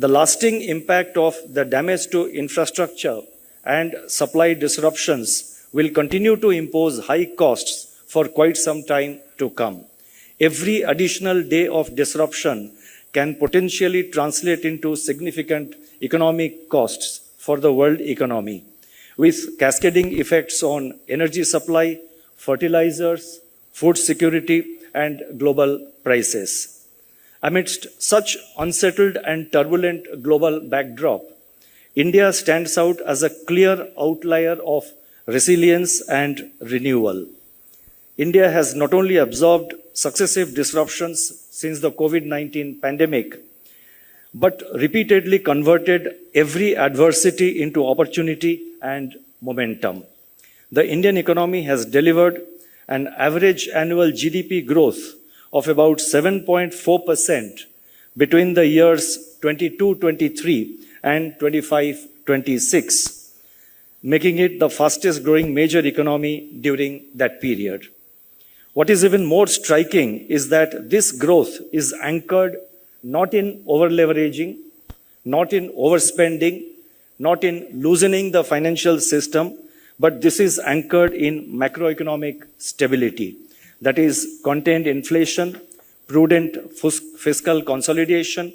The lasting impact of the damage to infrastructure and supply disruptions will continue to impose high costs for quite some time to come. Every additional day of disruption can potentially translate into significant economic costs for the world economy, with cascading effects on energy supply, fertilizers, food security, and global prices. Amidst such unsettled and turbulent global backdrop, India stands out as a clear outlier of resilience and renewal. India has not only absorbed successive disruptions since the COVID-19 pandemic, but repeatedly converted every adversity into opportunity and momentum. The Indian economy has delivered an average annual GDP growth of about 7.4% between the years 22-23 and 25-26, making it the fastest growing major economy during that period. What is even more striking is that this growth is anchored not in over-leveraging, not in overspending, not in loosening the financial system, but this is anchored in macroeconomic stability. That is, contained inflation, prudent fiscal consolidation,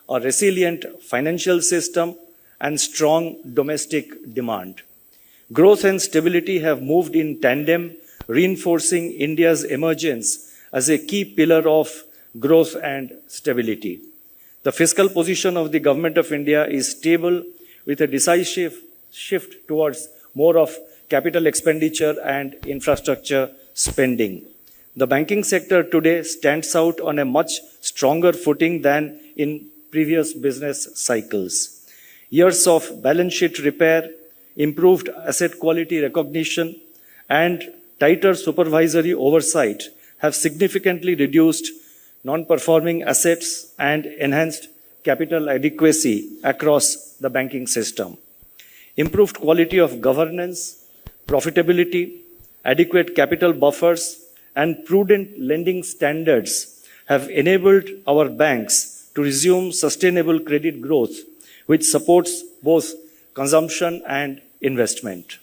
a resilient financial system, and strong domestic demand. Growth and stability have moved in tandem, reinforcing India's emergence as a key pillar of growth and stability. The fiscal position of the Government of India is stable, with a decisive shift towards more of capital expenditure and infrastructure spending. The banking sector today stands out on a much stronger footing than in previous business cycles. Years of balance sheet repair, improved asset quality recognition, and tighter supervisory oversight have significantly reduced non-performing assets and enhanced capital adequacy across the banking system. Improved quality of governance, profitability, adequate capital buffers, and prudent lending standards have enabled our banks to resume sustainable credit growth, which supports both consumption and investment.